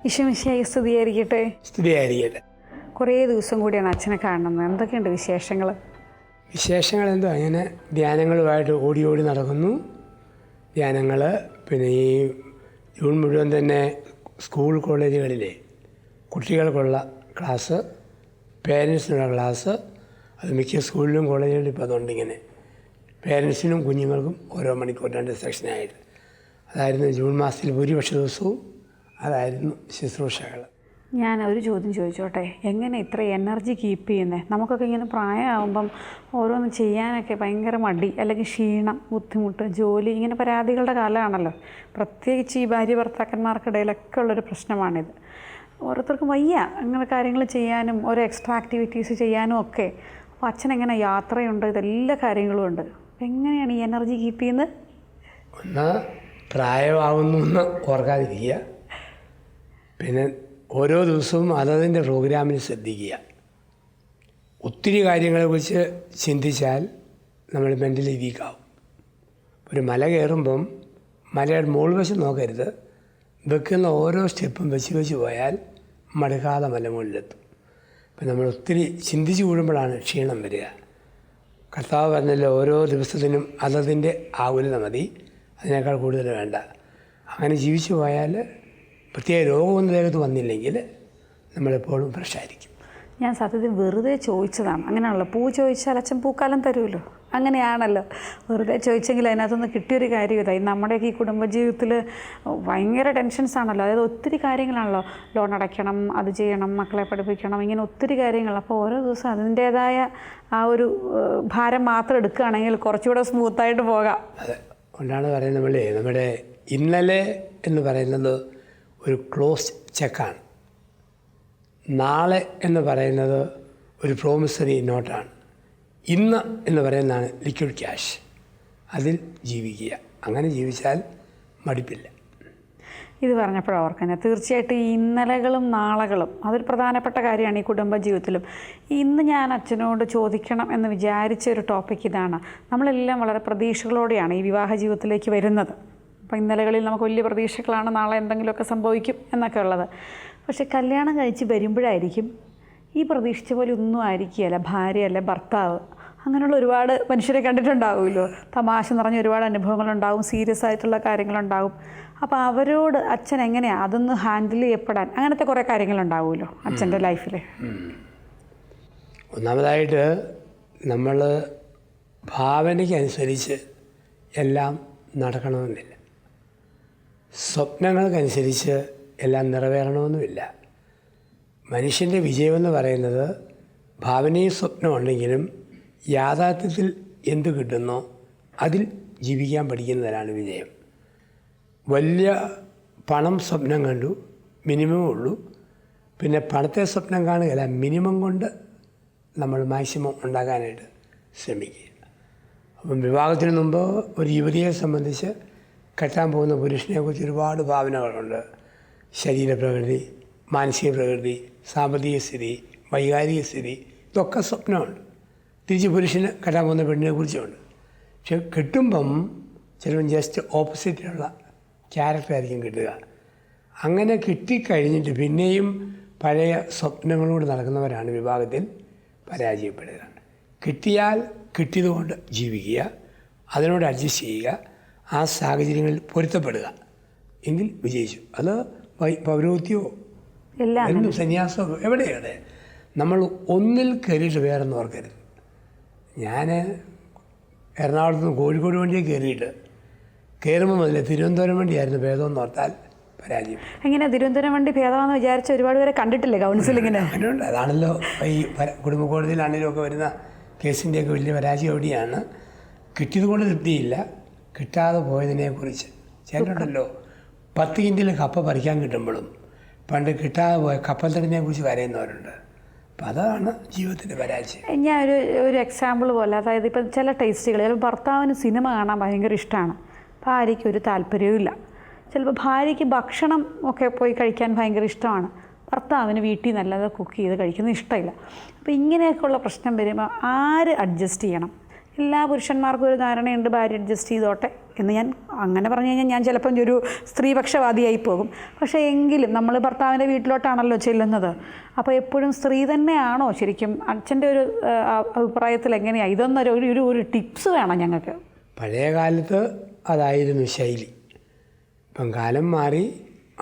ഈശോമിശിഹായ്ക്ക് സ്തുതിയായിരിക്കട്ടെ. സ്തുതിയായിരിക്കട്ടെ. കുറേ ദിവസം കൂടിയാണ് അച്ഛനെ കാണുന്നത്. എന്തൊക്കെയുണ്ട് വിശേഷങ്ങൾ? വിശേഷങ്ങൾ എന്തോ അങ്ങനെ ധ്യാനങ്ങളുമായിട്ട് ഓടി ഓടി നടക്കുന്നു. ധ്യാനങ്ങൾ പിന്നെ ഈ ജൂൺ മുഴുവൻ തന്നെ സ്കൂൾ കോളേജുകളിലെ കുട്ടികൾക്കുള്ള ക്ലാസ്, പേരൻസിനുള്ള ക്ലാസ്, അത് മിക്ക സ്കൂളിലും കോളേജുകളിലും ഇപ്പോൾ അതുകൊണ്ട് ഇങ്ങനെ പേരൻസിനും കുഞ്ഞുങ്ങൾക്കും ഓരോ മണിക്കൂർ 2 സെക്ഷനായിട്ട്. അതായിരുന്നു ജൂൺ മാസത്തിൽ ഭൂരിപക്ഷ ദിവസവും അതായിരുന്നു ശുശ്രൂഷകൾ. ഞാൻ ഒരു ചോദ്യം ചോദിച്ചോട്ടെ, എങ്ങനെ ഇത്ര എനർജി കീപ്പ് ചെയ്യുന്നത്? നമുക്കൊക്കെ ഇങ്ങനെ പ്രായമാകുമ്പം ഓരോന്ന് ചെയ്യാനൊക്കെ ഭയങ്കര മടി, അല്ലെങ്കിൽ ക്ഷീണം, ബുദ്ധിമുട്ട്, ജോലി, ഇങ്ങനെ പരാതികളുടെ കാലമാണല്ലോ. പ്രത്യേകിച്ച് ഈ ഭാര്യ ഭർത്താക്കന്മാർക്കിടയിലൊക്കെ ഉള്ളൊരു പ്രശ്നമാണിത്. ഓരോരുത്തർക്കും വയ്യ അങ്ങനെ കാര്യങ്ങൾ ചെയ്യാനും ഓരോ എക്സ്ട്രാ ആക്ടിവിറ്റീസ് ചെയ്യാനും ഒക്കെ. അപ്പോൾ അച്ഛനെങ്ങനെ യാത്രയുണ്ട്, ഇതെല്ലാ കാര്യങ്ങളും ഉണ്ട്. എങ്ങനെയാണ് ഈ എനർജി കീപ്പ് ചെയ്യുന്നത്? ഒന്ന് പ്രായമാകുന്നു എന്ന് ഓർക്കാതിരിക്കുക, പിന്നെ ഓരോ ദിവസവും അതതിൻ്റെ പ്രോഗ്രാമിൽ ശ്രദ്ധിക്കുക. ഒത്തിരി കാര്യങ്ങളെക്കുറിച്ച് ചിന്തിച്ചാൽ നമ്മൾ മെൻ്റലി വീക്കാവും. ഒരു മല കയറുമ്പം മലയുടെ മുകൾ വശം നോക്കരുത്, വെക്കുന്ന ഓരോ സ്റ്റെപ്പും വെച്ച് പോയാൽ മടുക്കാതെ മല മുകളിലെത്തും. അപ്പം നമ്മൾ ഒത്തിരി ചിന്തിച്ച് കൂടുമ്പോഴാണ് ക്ഷീണം വരിക. കർത്താവ് പറഞ്ഞല്ലോ, ഓരോ ദിവസത്തിനും അതതിൻ്റെ ആകുലത മതി, അതിനേക്കാൾ കൂടുതൽ വേണ്ട. അങ്ങനെ ജീവിച്ചു പോയാൽ പ്രത്യേക രോഗമൊന്നും ദേഹത്ത് വന്നില്ലെങ്കിൽ നമ്മളെപ്പോഴും ഫ്രഷായിരിക്കും. ഞാൻ സത്യത്തിൽ വെറുതെ ചോദിച്ചതാണ്. അങ്ങനെയാണല്ലോ, പൂ ചോദിച്ചാൽ അച്ഛൻ പൂക്കാലം തരുമല്ലോ, അങ്ങനെയാണല്ലോ. വെറുതെ ചോദിച്ചെങ്കിൽ അതിനകത്തുനിന്ന് കിട്ടിയൊരു കാര്യം ഇതായി. നമ്മുടെയൊക്കെ ഈ കുടുംബജീവിതത്തിൽ ഭയങ്കര ടെൻഷൻസ് ആണല്ലോ. അതായത് ഒത്തിരി കാര്യങ്ങളാണല്ലോ, ലോൺ അടയ്ക്കണം, അത് ചെയ്യണം, മക്കളെ പഠിപ്പിക്കണം, ഇങ്ങനെ ഒത്തിരി കാര്യങ്ങൾ. അപ്പോൾ ഓരോ ദിവസം അതിൻ്റേതായ ആ ഒരു ഭാരം മാത്രം എടുക്കുകയാണെങ്കിൽ കുറച്ചുകൂടെ സ്മൂത്തായിട്ട് പോകാം. അതെ, കൊണ്ടാണ് പറയുന്നത് നമ്മുടെ ഇന്നലെ എന്ന് പറയുന്നത് ഒരു ക്ലോസ് ചെക്കാണ്. നാളെ എന്ന് പറയുന്നത് ഒരു പ്രോമിസറി നോട്ടാണ്. ഇന്ന് എന്ന് പറയുന്നതാണ് ലിക്വിഡ് ക്യാഷ്. അതിൽ ജീവിക്കുക. അങ്ങനെ ജീവിച്ചാൽ മടുപ്പില്ല. ഇത് പറഞ്ഞപ്പോഴാണ് ഓർക്കുന്നത്, തീർച്ചയായിട്ടും ഈ ഇന്നലകളും നാളകളും അതൊരു പ്രധാനപ്പെട്ട കാര്യമാണ് ഈ കുടുംബജീവിതത്തിലും. ഇന്ന് ഞാൻ അച്ഛനോട് ചോദിക്കണം എന്ന് വിചാരിച്ച ഒരു ടോപ്പിക് ഇതാണ്. നമ്മളെല്ലാം വളരെ പ്രതീക്ഷകളോടെയാണ് ഈ വിവാഹ ജീവിതത്തിലേക്ക് വരുന്നത്. അപ്പോൾ ഇന്നലകളിൽ നമുക്ക് വലിയ പ്രതീക്ഷകളാണ്, നാളെ എന്തെങ്കിലുമൊക്കെ സംഭവിക്കും എന്നൊക്കെ ഉള്ളത്. പക്ഷേ കല്യാണം കഴിച്ച് വരുമ്പോഴായിരിക്കും ഈ പ്രതീക്ഷിച്ച പോലെ ഒന്നും ആയിരിക്കുകയല്ല. ഭാര്യ അല്ലെ ഭർത്താവ്, അങ്ങനെയുള്ള ഒരുപാട് മനുഷ്യരെ കണ്ടിട്ടുണ്ടാവുമല്ലോ. തമാശ നിറഞ്ഞ ഒരുപാട് അനുഭവങ്ങളുണ്ടാവും, സീരിയസ് ആയിട്ടുള്ള കാര്യങ്ങളുണ്ടാവും. അപ്പോൾ അവരോട് അച്ഛൻ എങ്ങനെയാണ് അതൊന്ന് ഹാൻഡിൽ ചെയ്യപ്പെടാൻ, അങ്ങനത്തെ കുറേ കാര്യങ്ങളുണ്ടാവുമല്ലോ അച്ഛൻ്റെ ലൈഫിൽ. ഒന്നാമതായിട്ട് നമ്മൾ ഭാവനയ്ക്കനുസരിച്ച് എല്ലാം നടക്കണമെന്നില്ല, സ്വപ്നങ്ങൾക്കനുസരിച്ച് എല്ലാം നിറവേറണമെന്നുമില്ല. മനുഷ്യൻ്റെ വിജയമെന്ന് പറയുന്നത് ഭാവനയും സ്വപ്നം ഉണ്ടെങ്കിലും യാഥാർത്ഥ്യത്തിൽ എന്ത് കിട്ടുന്നോ അതിൽ ജീവിക്കാൻ പഠിക്കുന്നതിനാണ് വിജയം. വലിയ പണം സ്വപ്നം കണ്ടു, മിനിമമേ ഉള്ളൂ. പിന്നെ പണത്തെ സ്വപ്നം കാണുകയല്ല, മിനിമം കൊണ്ട് നമ്മൾ മാക്സിമം ഉണ്ടാക്കാനായിട്ട് ശ്രമിക്കുക. അപ്പം വിവാഹത്തിന് മുമ്പ് ഒരു യുവതിയെ സംബന്ധിച്ച് കെട്ടാൻ പോകുന്ന പുരുഷനെക്കുറിച്ച് ഒരുപാട് ഭാവനകളുണ്ട്. ശരീരപ്രകൃതി, മാനസിക പ്രകൃതി, സാമ്പത്തിക സ്ഥിതി, വൈകാരിക സ്ഥിതി, ഇതൊക്കെ സ്വപ്നമുണ്ട്. തിരിച്ച് പുരുഷന് കെട്ടാൻ പോകുന്ന പെണ്ണിനെ കുറിച്ചുണ്ട്. പക്ഷെ കിട്ടുമ്പം ചിലപ്പം ജസ്റ്റ് ഓപ്പോസിറ്റുള്ള ക്യാരക്ടറായിരിക്കും കിട്ടുക. അങ്ങനെ കിട്ടിക്കഴിഞ്ഞിട്ട് പിന്നെയും പഴയ സ്വപ്നങ്ങളോട് നടക്കുന്നവരാണ് വിവാഹത്തിൽ പരാജയപ്പെടുക. കിട്ടിയാൽ കിട്ടിയതുകൊണ്ട് ജീവിക്കുക, അതിനോട് അഡ്ജസ്റ്റ് ചെയ്യുക, ആ സാഹചര്യങ്ങളിൽ പൊരുത്തപ്പെടുക, എങ്കിൽ വിജയിച്ചു. അത് പൗരോഹിത്യമോ എന്തും സന്യാസമോ എവിടെയാണ് നമ്മൾ ഒന്നിൽ കയറിയിട്ട് വേറെന്ന് ഓർക്കരുത്. ഞാൻ എറണാകുളത്ത് നിന്ന് കോഴിക്കോട് വണ്ടിയെ കയറുമ്പോൾ മുതലേ തിരുവനന്തപുരം വണ്ടിയായിരുന്നു ഭേദമെന്ന് ഓർത്താൽ പരാജയം. എങ്ങനെ തിരുവനന്തപുരം വണ്ടി ഭേദമാണെന്ന് വിചാരിച്ച ഒരുപാട് പേരെ കണ്ടിട്ടില്ലേ കൗൺസിലിങ്ങിന്? അങ്ങനെയുണ്ട്. അതാണല്ലോ ഈ കുടുംബ കോടതിയിലാണെങ്കിലും ഒക്കെ വരുന്ന കേസിൻ്റെയൊക്കെ വലിയ പരാജയം എവിടെയാണ്. കിട്ടിയത് കൊണ്ട് തൃപ്തിയില്ല, കിട്ടാതെ പോയതിനെക്കുറിച്ച്. ചിലരുണ്ടല്ലോ 10 കിൻഡിൽ കപ്പ പറിക്കാൻ കിട്ടുമ്പോഴും പണ്ട് കിട്ടാതെ പോയ കപ്പൽ തടിനെ കുറിച്ച് കരയുന്നവരുണ്ട്. അപ്പം അതാണ് ജീവിതത്തിൻ്റെ പരാജയം. ഞാൻ ഒരു എക്സാമ്പിൾ പോലെ, അതായത് ഇപ്പം ചില ടേസ്റ്റുകൾ, ചിലപ്പോൾ ഭർത്താവിന് സിനിമ കാണാൻ ഭയങ്കര ഇഷ്ടമാണ്, ഭാര്യയ്ക്ക് ഒരു താല്പര്യവും ഇല്ല. ചിലപ്പോൾ ഭാര്യയ്ക്ക് ഭക്ഷണം ഒക്കെ പോയി കഴിക്കാൻ ഭയങ്കര ഇഷ്ടമാണ്, ഭർത്താവിന് വീട്ടിൽ നല്ലത് കുക്ക് ചെയ്ത് കഴിക്കുന്നത് ഇഷ്ടമില്ല. അപ്പോൾ ഇങ്ങനെയൊക്കെയുള്ള പ്രശ്നം വരുമ്പോൾ ആര് അഡ്ജസ്റ്റ് ചെയ്യണം? എല്ലാ പുരുഷന്മാർക്കും ഒരു ധാരണയുണ്ട് ഭാര്യ അഡ്ജസ്റ്റ് ചെയ്തോട്ടെ എന്ന്. ഞാൻ അങ്ങനെ പറഞ്ഞു കഴിഞ്ഞാൽ ഞാൻ ചിലപ്പം ഒരു സ്ത്രീപക്ഷവാദിയായി പോകും. പക്ഷേ എങ്കിലും നമ്മൾ ഭർത്താവിൻ്റെ വീട്ടിലോട്ടാണല്ലോ ചെല്ലുന്നത്. അപ്പോൾ എപ്പോഴും സ്ത്രീ തന്നെയാണോ ശരിക്കും? അച്ഛൻ്റെ ഒരു അഭിപ്രായത്തിൽ എങ്ങനെയാണ് ഇതൊന്നൊരു ടിപ്സ് വേണം ഞങ്ങൾക്ക്. പഴയ കാലത്ത് അതായിരുന്നു ശൈലി. ഇപ്പം കാലം മാറി.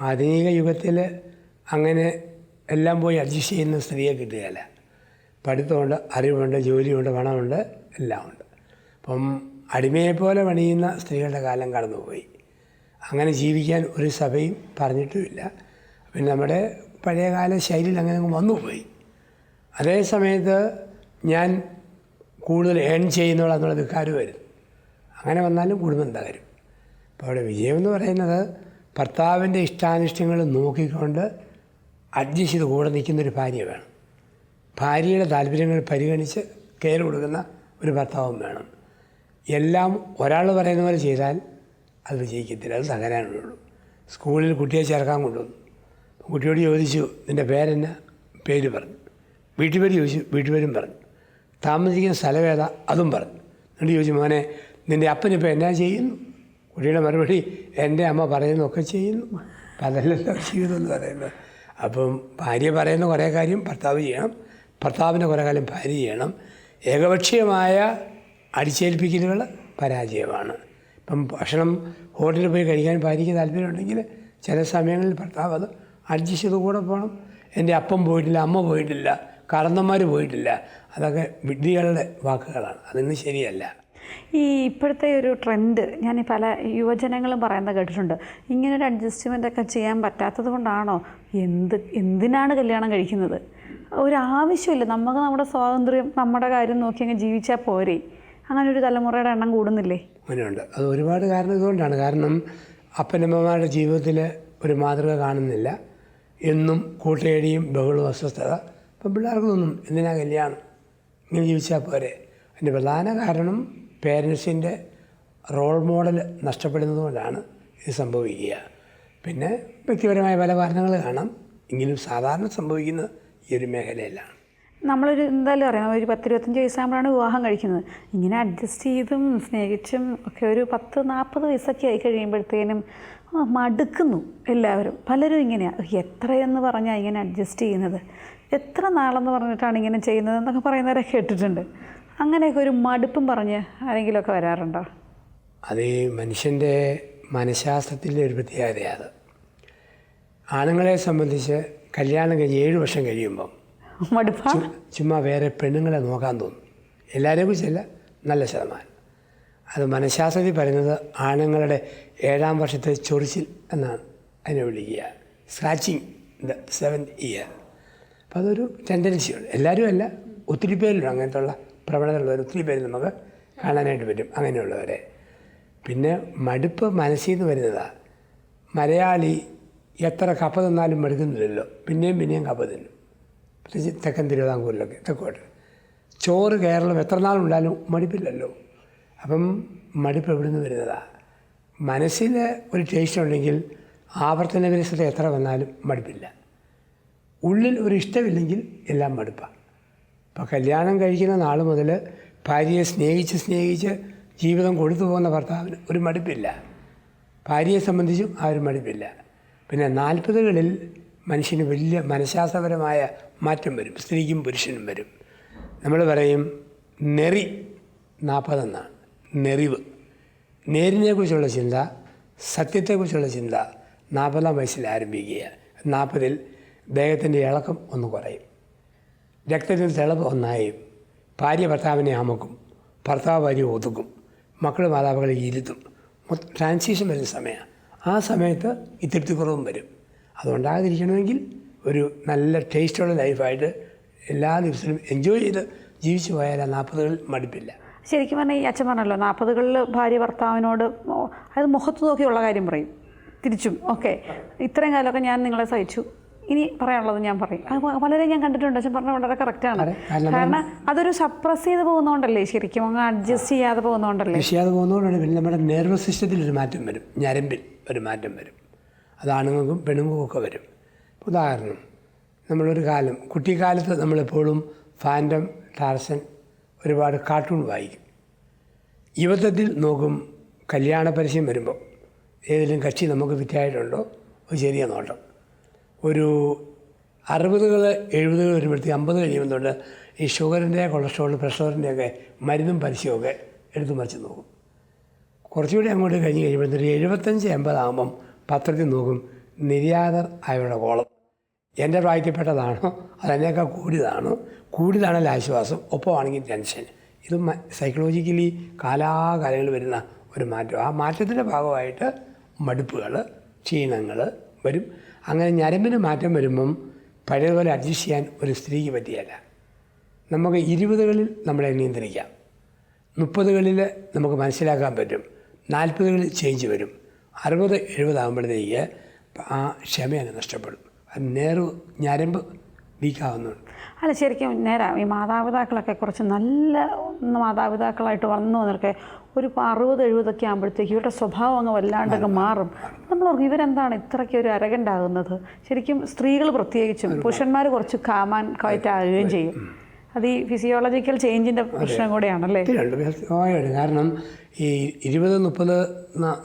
ആധുനിക യുഗത്തിൽ അങ്ങനെ എല്ലാം പോയി അഡ്ജസ്റ്റ് ചെയ്യുന്ന സ്ത്രീയെ കിട്ടുകയില്ല. പഠിത്തമുണ്ട്, അറിവുണ്ട്, ജോലിയുണ്ട്, പണമുണ്ട്, എല്ലാം ഉണ്ട്. അപ്പം അടിമയെപ്പോലെ പണിയുന്ന സ്ത്രീകളുടെ കാലം കടന്നുപോയി. അങ്ങനെ ജീവിക്കാൻ ഒരു സഭയും പറഞ്ഞിട്ടുമില്ല. പിന്നെ നമ്മുടെ പഴയകാല ശൈലിയിൽ അങ്ങനെ വന്നുപോയി. അതേ സമയത്ത് ഞാൻ കൂടുതൽ ഏൺ ചെയ്യുന്നുള്ള വികാരം വരും. അങ്ങനെ വന്നാലും കുടുംബം തകരും. അപ്പോൾ അവിടെ വിജയം എന്ന് പറയുന്നത് ഭർത്താവിൻ്റെ ഇഷ്ടാനിഷ്ടങ്ങൾ നോക്കിക്കൊണ്ട് അഡ്ജസ്റ്റ് ചെയ്ത് കൂടെ നിൽക്കുന്നൊരു ഭാര്യ വേണം. ഭാര്യയുടെ താല്പര്യങ്ങൾ പരിഗണിച്ച് കെയർ കൊടുക്കുന്ന ഒരു ഭർത്താവും വേണം. എല്ലാം ഒരാൾ പറയുന്ന പോലെ ചെയ്താൽ അത് വിജയിക്കത്തില്ല, അത് തകരാനുള്ളൂ. സ്കൂളിൽ കുട്ടിയെ ചേർക്കാൻ കൊണ്ടുവന്നു. കുട്ടിയോട് ചോദിച്ചു, നിൻ്റെ പേരെന്നാ? പേര് പറഞ്ഞു. വീട്ടുപേര് ചോദിച്ചു, വീട്ടുപേരും പറഞ്ഞു. താമസിക്കുന്ന സ്ഥലവേദ, അതും പറഞ്ഞു. എന്നിട്ട് ചോദിച്ചു, മോനെ നിൻ്റെ അപ്പനിപ്പോൾ എന്നാ ചെയ്യുന്നു? കുട്ടിയുടെ മറുപടി, എൻ്റെ അമ്മ പറയുന്നതൊക്കെ ചെയ്യുന്നു. അപ്പം അതല്ലല്ലോ ജീവിതം എന്ന് പറയുന്നത്. അപ്പം ഭാര്യ പറയുന്ന കുറേ കാര്യം ഭർത്താവ് ചെയ്യണം, ഭർത്താവിൻ്റെ കുറേ കാര്യം ഭാര്യ ചെയ്യണം. ഏകപക്ഷീയമായ അടിച്ചേൽപ്പിക്കലുകൾ പരാജയമാണ്. ഇപ്പം ഭക്ഷണം ഹോട്ടലിൽ പോയി കഴിക്കാൻ ഭാര്യയ്ക്ക് താല്പര്യമുണ്ടെങ്കിൽ ചില സമയങ്ങളിൽ ഭർത്താവ് അത് അഡ്ജസ്റ്റ് ചെയ്ത് കൂടെ പോകണം. എൻ്റെ അപ്പം പോയിട്ടില്ല, അമ്മ പോയിട്ടില്ല, കാരണന്മാർ പോയിട്ടില്ല, അതൊക്കെ വിഡ്ഢികളുടെ വാക്കുകളാണ്. അതൊന്നും ശരിയല്ല. ഈ ഇപ്പോഴത്തെ ഒരു ട്രെൻഡ് ഞാൻ പല യുവജനങ്ങളും പറയുന്നത് കേട്ടിട്ടുണ്ട്. ഇങ്ങനൊരു അഡ്ജസ്റ്റ്മെൻ്റൊക്കെ ചെയ്യാൻ പറ്റാത്തത് കൊണ്ടാണോ എന്തിനാണ് കല്യാണം കഴിക്കുന്നത്? ഒരാവശ്യമില്ല, നമുക്ക് നമ്മുടെ സ്വാതന്ത്ര്യം, നമ്മുടെ കാര്യം നോക്കി അങ്ങ് ജീവിച്ചാൽ പോരെ. അങ്ങനെ ഒരു തലമുറയുടെ എണ്ണം കൂടുന്നില്ലേ? അങ്ങനെയുണ്ട്. അത് ഒരുപാട് കാരണം ഇതുകൊണ്ടാണ്. കാരണം അപ്പനമ്മമാരുടെ ജീവിതത്തിൽ ഒരു മാതൃക കാണുന്നില്ല. എന്നും കൂട്ടയടിയും ബഹളവും അസ്വസ്ഥത. അപ്പം പിള്ളേർക്ക് തോന്നും, എന്തിനാ കല്യാണം, ഇങ്ങനെ ജീവിച്ചാൽ പോരെ. അതിൻ്റെ പ്രധാന കാരണം പേരൻസിൻ്റെ റോൾ മോഡൽ നഷ്ടപ്പെടുന്നത് കൊണ്ടാണ് ഇത് സംഭവിക്കുക. പിന്നെ വ്യക്തിപരമായ പല കാരണങ്ങൾ കാണാം. എങ്കിലും സാധാരണ സംഭവിക്കുന്നത് ഈ ഒരു മേഖലയിലാണ്. നമ്മളൊരു എന്തായാലും അറിയാം, ഒരു 10-25 വയസ്സാകുമ്പോഴാണ് വിവാഹം കഴിക്കുന്നത്. ഇങ്ങനെ അഡ്ജസ്റ്റ് ചെയ്തും സ്നേഹിച്ചും ഒക്കെ ഒരു 10-40 വയസ്സൊക്കെ ആയി കഴിയുമ്പോഴത്തേനും മടുക്കുന്നു എല്ലാവരും. പലരും ഇങ്ങനെയാണ്, എത്രയെന്ന് പറഞ്ഞാൽ ഇങ്ങനെ അഡ്ജസ്റ്റ് ചെയ്യുന്നത്, എത്ര നാളെന്ന് പറഞ്ഞിട്ടാണ് ഇങ്ങനെ ചെയ്യുന്നത് എന്നൊക്കെ പറയുന്നവരെ കേട്ടിട്ടുണ്ട്. അങ്ങനെയൊക്കെ ഒരു മടുപ്പും പറഞ്ഞ് ആരെങ്കിലുമൊക്കെ വരാറുണ്ടോ? അത് ഈ മനുഷ്യൻ്റെ മനഃശാസ്ത്രത്തിൻ്റെ ഒരു പ്രത്യേകതയാണ്. ആണുങ്ങളെ സംബന്ധിച്ച് കല്യാണം കഴിഞ്ഞ് 7 വർഷം കഴിയുമ്പം ചുമ്മാ വേറെ പെണ്ണുങ്ങളെ നോക്കാൻ തോന്നും. എല്ലാവരെയും കുറിച്ചല്ല, നല്ല ശതമാനം. അത് മനഃശാസ്ത്രത്തിൽ പറയുന്നത് ആണുങ്ങളുടെ 7ാം വർഷത്തെ ചൊറിച്ചിൽ എന്നാണ് അതിനെ വിളിക്കുക. Scratching the 7th year. അപ്പം അതൊരു ടെൻഡൻസിയുണ്ട്. എല്ലാവരും അല്ല, ഒത്തിരി പേരിലും അങ്ങനത്തുള്ള പ്രവണതയുള്ളവർ ഒത്തിരി പേര് നമുക്ക് കാണാനായിട്ട് പറ്റും, അങ്ങനെയുള്ളവരെ. പിന്നെ മടുപ്പ് മനസ്സിൽ നിന്ന് വരുന്നതാണ്. മലയാളി എത്ര കപ്പ തിന്നാലും മടുക്കുന്നില്ലല്ലോ, പിന്നെയും കപ്പ തിന്നും. പ്രത്യേകിച്ച് തെക്കൻ തിരുവിതാംകൂറിലൊക്കെ, തെക്കോട്ട് ചോറ് കേരളം എത്ര നാളുണ്ടാലും മടുപ്പില്ലല്ലോ. അപ്പം മടുപ്പ് എവിടെ നിന്ന് വരുന്നതാണ്? മനസ്സിൽ ഒരു ടേസ്റ്റ് ഉണ്ടെങ്കിൽ ആവർത്തന വിരസത എത്ര വന്നാലും മടുപ്പില്ല. ഉള്ളിൽ ഒരു ഇഷ്ടമില്ലെങ്കിൽ എല്ലാം മടുപ്പാണ്. അപ്പോൾ കല്യാണം കഴിക്കുന്ന നാൾ മുതൽ ഭാര്യയെ സ്നേഹിച്ച് ജീവിതം കൊടുത്തു പോകുന്ന ഭർത്താവിന് ഒരു മടുപ്പില്ല. ഭാര്യയെ സംബന്ധിച്ചും ആ ഒരു മടുപ്പില്ല. പിന്നെ 40കളിൽ മനുഷ്യന് വലിയ മനഃശാസ്ത്രപരമായ മാറ്റം വരും, സ്ത്രീക്കും പുരുഷനും വരും. നമ്മൾ പറയും നെറി 40 എന്നാണ്. നെറിവ്, നേരിനെക്കുറിച്ചുള്ള ചിന്ത, സത്യത്തെക്കുറിച്ചുള്ള ചിന്ത 40ാം വയസ്സിൽ ആരംഭിക്കുക. 40ൽ ദേഹത്തിൻ്റെ ഇളക്കം ഒന്ന് കുറയും, രക്തത്തിൽ തിളപ്പ് ഒന്നായും, ഭാര്യ ഭർത്താവിനെ അമക്കും, ഭർത്താവ് ഭാര്യ ഒതുക്കും, മക്കൾ മാതാപിതാക്കളെ ഇരുത്തും. ട്രാൻസിഷൻ വരുന്ന സമയമാണ്. ആ സമയത്ത് ഈ തൃപ്തിക്കുറവും വരും. അതുകൊണ്ടാകാതിരിക്കണമെങ്കിൽ ഒരു നല്ല ടേസ്റ്റുള്ള ലൈഫായിട്ട് എല്ലാ ദിവസവും എൻജോയ് ചെയ്ത് ജീവിച്ചു പോയാൽ 40കളിൽ മടുപ്പില്ല. ശരിക്കും പറഞ്ഞാൽ ഈ അച്ഛൻ പറഞ്ഞല്ലോ 40കളിൽ ഭാര്യ ഭർത്താവിനോട് അത് മുഖത്ത് നോക്കിയുള്ള കാര്യം പറയും, തിരിച്ചും ഓക്കെ ഇത്രയും കാലമൊക്കെ ഞാൻ നിങ്ങളെ സഹിച്ചു, ഇനി പറയാനുള്ളത് ഞാൻ പറയും. അത് വളരെ ഞാൻ കണ്ടിട്ടുണ്ട്. അച്ഛൻ പറഞ്ഞാൽ വളരെ കറക്റ്റാണ്. കാരണം അതൊരു സപ്രസ് ചെയ്ത് പോകുന്നതുകൊണ്ടല്ലേ, ശരിക്കും അങ്ങ് അഡ്ജസ്റ്റ് ചെയ്യാതെ പോകുന്നതുകൊണ്ടല്ലേ. ചെയ്യാതെ പോകുന്നതുകൊണ്ടാണ്. പിന്നെ നമ്മുടെ നെർവസ് സിസ്റ്റത്തിലൊരു മാറ്റം വരും, ഞരമ്പിൽ ഒരു മാറ്റം വരും. അത് ആണുങ്ങൾക്കും പെണ്ണുങ്ങൾക്കും ഒക്കെ വരും. ഉദാഹരണം, നമ്മളൊരു കാലം കുട്ടിക്കാലത്ത് നമ്മളെപ്പോഴും ഫാൻറ്റം, ടാർസൻ, ഒരുപാട് കാർട്ടൂൺ വായിക്കും. യുവത്വത്തിൽ നോക്കും, കല്യാണ പരസ്യം വരുമ്പോൾ ഏതെങ്കിലും കക്ഷി നമുക്ക് ഫിറ്റായിട്ടുണ്ടോ ഒരു ചെറിയ നോട്ടം. ഒരു 60-കൾ 70-കൾ വരുമ്പോഴത്തേക്ക് 50 കഴിയുമ്പോൾ തൊട്ട് ഈ ഷുഗറിൻ്റെ, കൊളസ്ട്രോൾ, പ്രഷറിൻ്റെയൊക്കെ മരുന്നും പരസ്യമൊക്കെ എടുത്തു മറിച്ച് നോക്കും. കുറച്ചുകൂടി അങ്ങോട്ട് കഴിഞ്ഞ് കഴിയുമ്പോഴത്തേക്ക് 75-80 ആകുമ്പം പത്രത്തിൽ നോക്കും, നിര്യാതർ ആയവരുടെ കോളം. എൻ്റെ പ്രായത്തിൽപ്പെട്ടതാണോ അതിനേക്കാൾ കൂടിയതാണെങ്കിൽ ആശ്വാസം, ഒപ്പമാണെങ്കിൽ ടെൻഷൻ. ഇത് സൈക്കോളജിക്കലി കാലാകാലങ്ങളിൽ വരുന്ന ഒരു മാറ്റം. ആ മാറ്റത്തിൻ്റെ ഭാഗമായിട്ട് മടുപ്പുകൾ, ക്ഷീണങ്ങൾ വരും. അങ്ങനെ ഞരമ്പിന് മാറ്റം വരുമ്പം പഴയതുപോലെ അഡ്ജസ്റ്റ് ചെയ്യാൻ ഒരു സ്ത്രീക്ക് പറ്റിയല്ല. നമുക്ക് 20-കളിൽ നമ്മളെ നിയന്ത്രിക്കാം, 30-കളിൽ നമുക്ക് മനസ്സിലാക്കാൻ പറ്റും, 40-കളിൽ ചേഞ്ച് വരും, 60-70 ആകുമ്പോഴത്തേക്ക് ആ ക്ഷമ അങ്ങ് നഷ്ടപ്പെടും. ഞരമ്പ് വീക്കാവുന്നുണ്ട്. അല്ല, ശരിക്കും നേരം ഈ മാതാപിതാക്കളൊക്കെ കുറച്ച് നല്ല മാതാപിതാക്കളായിട്ട് വളർന്നു വന്നവർക്ക് ഒരു 60-70 ആകുമ്പോഴത്തേക്ക് ഇവരുടെ സ്വഭാവം അങ്ങ് വല്ലാണ്ടൊക്കെ മാറും. നമ്മൾ ഓർക്കും ഇവരെന്താണ് ഇത്രയ്ക്ക് ഒരു അരകണ്ടാകുന്നത്. ശരിക്കും സ്ത്രീകൾ പ്രത്യേകിച്ചും, പുരുഷന്മാർ കുറച്ച് കാമാൻ ക്വയറ്റാകുകയും ചെയ്യും. അത് ഈ ഫിസിയോളജിക്കൽ ചേഞ്ചിൻ്റെ പ്രശ്നം കൂടെയാണല്ലേ? കാരണം ഈ 20, 30,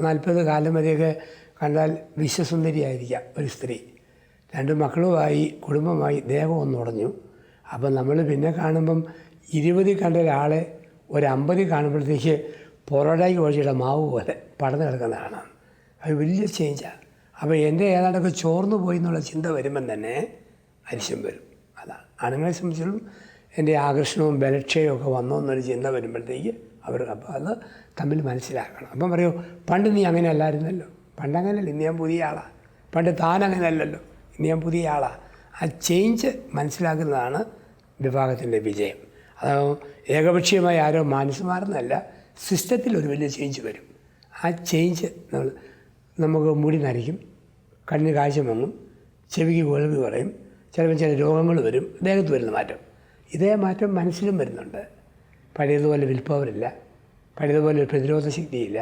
40 കാലം വരെയൊക്കെ കണ്ടാൽ വിശ്വസുന്ദരിയായിരിക്കാം ഒരു സ്ത്രീ. 2 മക്കളുമായി കുടുംബമായി ദേഹം ഒന്നുടഞ്ഞു. അപ്പം നമ്മൾ പിന്നെ കാണുമ്പം 20 കണ്ട ഒരാളെ ഒരു 50 കാണുമ്പോഴത്തേക്ക് പൊറോട്ടയ്ക്ക് കുഴച്ചിട്ട മാവ് പോലെ പടന്ന് കിടക്കുന്നതാണ്. അത് വലിയ ചേഞ്ചാണ്. അപ്പോൾ എൻ്റെ ഏതാണ്ടൊക്കെ ചോർന്നു പോയി എന്നുള്ള ചിന്ത വരുമ്പം തന്നെ അരിശം വരും. അതാണ് ആണുങ്ങളെ സംബന്ധിച്ചും എൻ്റെ ആകർഷണവും ബലക്ഷയവും ഒക്കെ വന്നോ എന്നൊരു ചിന്ത വരുമ്പോഴത്തേക്ക് അവർ അപ്പോൾ അത് തമ്മിൽ മനസ്സിലാക്കണം. അപ്പം പറയൂ, പണ്ട് നീ അങ്ങനെ അല്ലായിരുന്നല്ലോ, പണ്ട് അങ്ങനെയല്ല, ഇന്ന് ഞാൻ പുതിയ ആളാണ്, പണ്ട് താൻ അങ്ങനെ അല്ലല്ലോ, ഇന്ന് ഞാൻ പുതിയ ആളാണ്. ആ ചേഞ്ച് മനസ്സിലാക്കുന്നതാണ് വിവാഹത്തിൻ്റെ വിജയം. അത് ഏകപക്ഷീയമായി ആരോ മാനസമാർന്നല്ല, സിസ്റ്റത്തിൽ ഒരു വലിയ ചേഞ്ച് വരും. ആ ചേഞ്ച് നമുക്ക് മുടി നരയ്ക്കും, കണ്ണിന് കാഴ്ച മങ്ങും, ചെവിക്ക് കേൾവി കുറയും, ചിലപ്പോൾ ചില രോഗങ്ങൾ വരും, ദേഹത്ത് വരുന്ന മാറ്റം. ഇതേ മാറ്റം മനസ്സിലും വരുന്നുണ്ട്. പഴയതുപോലെ വിൽപ്പവറില്ല, പഴയതുപോലെ ഒരു പ്രതിരോധ ശക്തിയില്ല,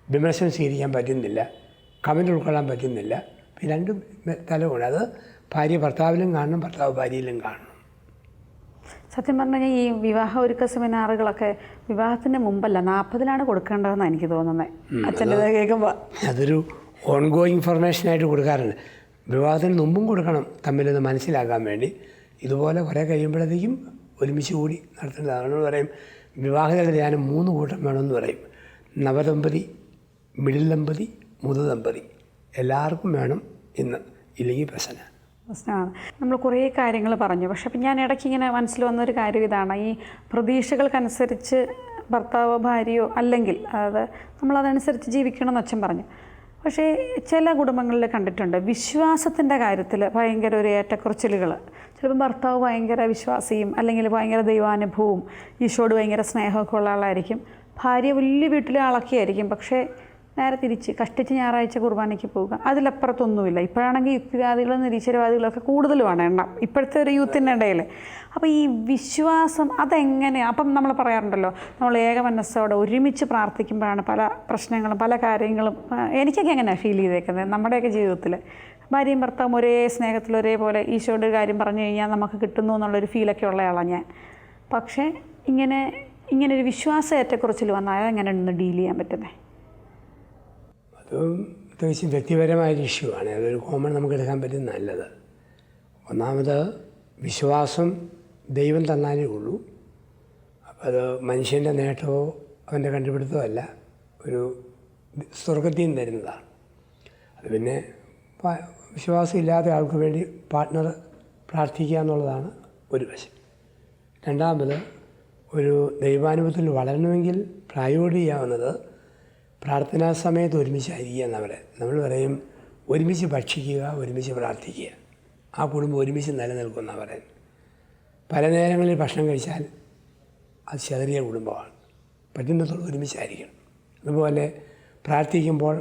വിമർശനം സ്വീകരിക്കാൻ പറ്റുന്നില്ല, കമൻ്റ് ഉൾക്കൊള്ളാൻ പറ്റുന്നില്ല. രണ്ടും തലമാണ്. അത് ഭാര്യ ഭർത്താവിലും കാണണം, ഭർത്താവ് ഭാര്യയിലും കാണണം. സത്യം പറഞ്ഞു കഴിഞ്ഞാൽ ഈ വിവാഹ ഒരുക്ക സെമിനാറുകളൊക്കെ വിവാഹത്തിന് മുമ്പല്ല 40-ലാണ് കൊടുക്കേണ്ടതെന്നാണ് എനിക്ക് തോന്നുന്നത്. അച്ഛൻ്റെ കേൾക്കുമ്പോൾ അതൊരു ഓൺഗോയിങ് ഇൻഫർമേഷനായിട്ട് കൊടുക്കാറുണ്ട്. വിവാഹത്തിന് മുമ്പും കൊടുക്കണം, തമ്മിലൊന്ന് മനസ്സിലാക്കാൻ വേണ്ടി. ഇതുപോലെ കുറേ കഴിയുമ്പോഴത്തേക്കും ഒരുമിച്ച് കൂടി നടത്തേണ്ടതാണെന്ന് പറയും. വിവാഹത്തിൻ്റെ ധ്യാനം 3 കൂട്ടം വേണമെന്ന് പറയും. നവദമ്പതി, മിഡിൽ ദമ്പതി, മുതുദമ്പതി എല്ലാവർക്കും വേണം ഇന്ന്, ഇല്ലെങ്കിൽ പ്രശ്നമാണ്. നമ്മൾ കുറേ കാര്യങ്ങൾ പറഞ്ഞു. പക്ഷേ അപ്പം ഞാൻ ഇടയ്ക്ക് ഇങ്ങനെ മനസ്സിൽ വന്നൊരു കാര്യം ഇതാണ്, ഈ പ്രതീക്ഷകൾക്കനുസരിച്ച് ഭർത്താവോ ഭാര്യയോ അല്ലെങ്കിൽ അത് നമ്മളതനുസരിച്ച് ജീവിക്കണമെന്ന് അച്ഛൻ പറഞ്ഞു. പക്ഷേ ചില കുടുംബങ്ങളിൽ കണ്ടിട്ടുണ്ട് വിശ്വാസത്തിൻ്റെ കാര്യത്തിൽ ഭയങ്കര ഒരു ഏറ്റക്കുറച്ചിലുകൾ. ചിലപ്പോൾ ഭർത്താവ് ഭയങ്കര വിശ്വാസിയും അല്ലെങ്കിൽ ഭയങ്കര ദൈവാനുഭവവും ഈശോയോട് ഭയങ്കര സ്നേഹമൊക്കെ ഉള്ള ആളായിരിക്കും. ഭാര്യ വലിയ വീട്ടിലെ ആളൊക്കെ ആയിരിക്കും, പക്ഷേ നേരെ തിരിച്ച് കഷ്ടിച്ച് ഞായറാഴ്ച കുർബാനയ്ക്ക് പോവുക, അതിലപ്പുറത്തൊന്നുമില്ല. ഇപ്പോഴാണെങ്കിൽ യുക്തിവാദികളും നിരീശ്വരവാദികളൊക്കെ കൂടുതലുമാണ് എണ്ണം ഇപ്പോഴത്തെ ഒരു യൂത്തിൻ്റെ ഇടയിൽ. അപ്പോൾ ഈ വിശ്വാസം അതെങ്ങനെയാണ്? അപ്പം നമ്മൾ പറയാറുണ്ടല്ലോ, നമ്മൾ ഏകമനസ്സോടെ ഒരുമിച്ച് പ്രാർത്ഥിക്കുമ്പോഴാണ് പല പ്രശ്നങ്ങളും പല കാര്യങ്ങളും. എനിക്കൊക്കെ എങ്ങനെയാണ് ഫീൽ ചെയ്തേക്കുന്നത് നമ്മുടെയൊക്കെ ജീവിതത്തിൽ? ഭാര്യയും ഭർത്താവും ഒരേ സ്നേഹത്തിൽ ഒരേപോലെ ഈശോയുടെ കാര്യം പറഞ്ഞു കഴിഞ്ഞാൽ നമുക്ക് കിട്ടുന്നു എന്നുള്ളൊരു ഫീലൊക്കെ ഉള്ളയാളാണ് ഞാൻ. പക്ഷേ ഇങ്ങനൊരു വിശ്വാസ ഏറ്റക്കുറച്ചിൽ വന്നാൽ അതെങ്ങനെ ഒന്ന് ഡീൽ ചെയ്യാൻ പറ്റുന്നത്? അത് തികച്ചും വ്യക്തിപരമായൊരു ഇഷ്യൂ ആണ്. അതൊരു കോമൺ നമുക്ക് എടുക്കാൻ പറ്റും നല്ലത്. ഒന്നാമത് വിശ്വാസം ദൈവം തന്നാലേ ഉള്ളൂ. അപ്പോൾ അത് മനുഷ്യൻ്റെ നേട്ടമോ അവൻ്റെ കണ്ടുപിടുത്തമോ അല്ല, ഒരു സ്വർഗത്തിൽ നിന്ന് തരുന്നതാണ്. അത് പിന്നെ വിശ്വാസം ഇല്ലാത്ത ആൾക്ക് വേണ്ടി പാർട്ട്ണർ പ്രാർത്ഥിക്കുക എന്നുള്ളതാണ് ഒരു വശം. രണ്ടാമത് ഒരു ദൈവാനുഭവത്തിൽ വളരണമെങ്കിൽ പ്രയോറിറ്റി ചെയ്യാവുന്നത് പ്രാർത്ഥനാ സമയത്ത് ഒരുമിച്ചായിരിക്കുക എന്നവിടെ നമ്മൾ പറയും. ഒരുമിച്ച് ഭക്ഷിക്കുക, ഒരുമിച്ച് പ്രാർത്ഥിക്കുക, ആ കുടുംബം ഒരുമിച്ച് നിലനിൽക്കുമെന്നാണ് പറയുന്നത്. പല നേരങ്ങളിൽ ഭക്ഷണം കഴിച്ചാൽ അത് ചെറിയ കുടുംബമാണ്, പറ്റുന്നതോളം ഒരുമിച്ചായിരിക്കണം. അതുപോലെ പ്രാർത്ഥിക്കുമ്പോൾ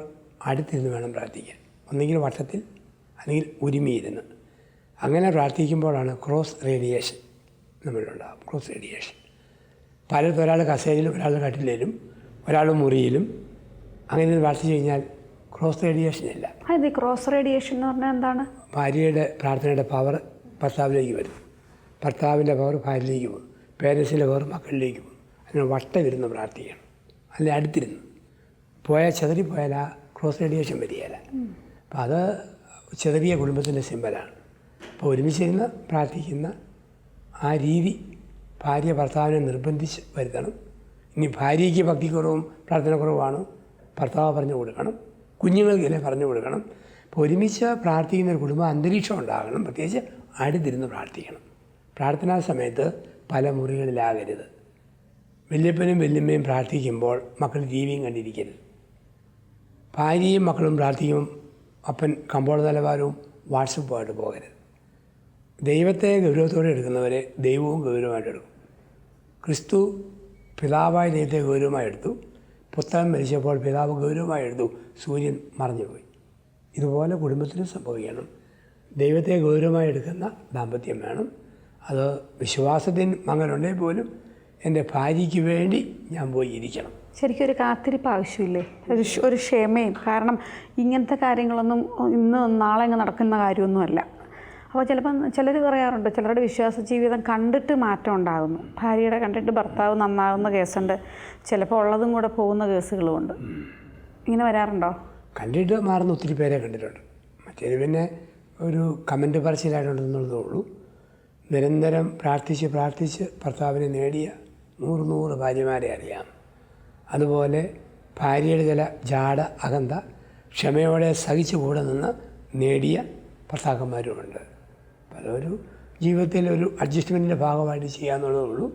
അടുത്തിരുന്ന് വേണം പ്രാർത്ഥിക്കാൻ, ഒന്നെങ്കിൽ വട്ടത്തിൽ അല്ലെങ്കിൽ ഒരുമിയിരുന്ന്. അങ്ങനെ പ്രാർത്ഥിക്കുമ്പോഴാണ് ക്രോസ് റേഡിയേഷൻ നമ്മളുണ്ടാകും. ക്രോസ് റേഡിയേഷൻ പലർക്കും ഒരാൾ കസേരയിലും ഒരാൾ കട്ടിലേലും ഒരാൾ മുറിയിലും അങ്ങനെ പ്രാർത്ഥിച്ചു കഴിഞ്ഞാൽ ക്രോസ് റേഡിയേഷൻ ഇല്ല. അത് ക്രോസ് റേഡിയേഷൻ എന്ന് പറഞ്ഞാൽ എന്താണ്? ഭാര്യയുടെ പ്രാർത്ഥനയുടെ പവർ ഭർത്താവിലേക്ക് വരും, ഭർത്താവിൻ്റെ പവർ ഭാര്യയിലേക്ക് പോകും, പേരൻസിൻ്റെ പവർ മക്കളിലേക്ക് പോകും. അങ്ങനെ വട്ടമിരുന്ന് പ്രാർത്ഥിക്കണം. അല്ലെ അടുത്തിരുന്ന്. പോയാൽ ചെതറിപ്പോയാൽ ആ ക്രോസ് റേഡിയേഷൻ വരികയില്ല. അപ്പം അത് ചെതറിയ കുടുംബത്തിൻ്റെ സിമ്പലാണ്. അപ്പോൾ ഒരുമിച്ചിരുന്ന് പ്രാർത്ഥിക്കുന്ന ആ രീതി ഭാര്യ ഭർത്താവിനെ നിർബന്ധിച്ച് വരുത്തണം. ഇനി ഭാര്യയ്ക്ക് ഭക്തിക്കുറവും പ്രാർത്ഥനക്കുറവുമാണ്, ഭർത്താവ് പറഞ്ഞു കൊടുക്കണം, കുഞ്ഞുങ്ങൾക്കില്ലേ പറഞ്ഞു കൊടുക്കണം. അപ്പോൾ ഒരുമിച്ച് പ്രാർത്ഥിക്കുന്ന ഒരു കുടുംബ അന്തരീക്ഷം ഉണ്ടാകണം. പ്രത്യേകിച്ച് അടുത്തിരുന്ന് പ്രാർത്ഥിക്കണം. പ്രാർത്ഥനാ സമയത്ത് പല മുറികളിലാകരുത്. വല്യപ്പനും വല്യമ്മയും പ്രാർത്ഥിക്കുമ്പോൾ മക്കൾ ടിവിയും കണ്ടിരിക്കരുത്. ഭാര്യയും മക്കളും പ്രാർത്ഥിക്കുമ്പം അപ്പൻ കമ്പോള നിലവാരവും വാട്സപ്പുമായിട്ട് പോകരുത്. ദൈവത്തെ ഗൗരവത്തോടെ എടുക്കുന്നവരെ ദൈവവും ഗൗരവമായിട്ട് എടുക്കും. ക്രിസ്തു പിതാവായ ദൈവത്തെ ഗൗരവമായി എടുത്തു. പുത്രൻ മരിച്ചപ്പോൾ പിതാവ് ഗൗരവമായി എടുത്തു. സൂര്യൻ മറഞ്ഞുപോയി. ഇതുപോലെ കുടുംബത്തിലും സംഭവിക്കണം. ദൈവത്തെ ഗൗരവമായി എടുക്കുന്ന ദാമ്പത്യം വേണം. അത് വിശ്വാസത്തിന് മകനുണ്ടെങ്കിൽ പോലും എൻ്റെ ഭാര്യയ്ക്ക് വേണ്ടി ഞാൻ പോയി ഇരിക്കണം. ശരിക്കും ഒരു കാത്തിരിപ്പ് ആവശ്യമില്ലേ? ഒരു ക്ഷമയും. കാരണം ഇങ്ങനത്തെ കാര്യങ്ങളൊന്നും ഇന്ന് നാളെ അങ്ങ് നടക്കുന്ന കാര്യമൊന്നുമല്ല. അപ്പോൾ ചിലപ്പം ചിലർ പറയാറുണ്ട്, ചിലരുടെ വിശ്വാസ ജീവിതം കണ്ടിട്ട് മാറ്റം ഉണ്ടാകുന്നു. ഭാര്യയുടെ കണ്ടിട്ട് ഭർത്താവ് നന്നാകുന്ന കേസുണ്ട്, ചിലപ്പോൾ ഉള്ളതും കൂടെ പോകുന്ന കേസുകളുമുണ്ട്. ഇങ്ങനെ വരാറുണ്ടോ? കണ്ടിട്ട് മാറുന്ന ഒത്തിരി പേരെ കണ്ടിട്ടുണ്ട്. മറ്റേത് പിന്നെ ഒരു കമൻറ്റ് പറച്ചിലായിട്ടുണ്ടെന്നുള്ളതേ ഉള്ളൂ. നിരന്തരം പ്രാർത്ഥിച്ച് ഭർത്താവിനെ നേടിയ 100 ഭാര്യമാരെ അറിയാം. അതുപോലെ ഭാര്യയുടെ ചില ജാട അകന്ത ക്ഷമയോടെ സഹിച്ചു കൂടെ നിന്ന് നേടിയ ഭർത്താക്കന്മാരുമുണ്ട്. അപ്പോൾ അതൊരു ജീവിതത്തിൽ ഒരു അഡ്ജസ്റ്റ്മെൻറ്റിൻ്റെ ഭാഗമായിട്ട് ചെയ്യാമെന്നുള്ളതേ ഉള്ളൂ.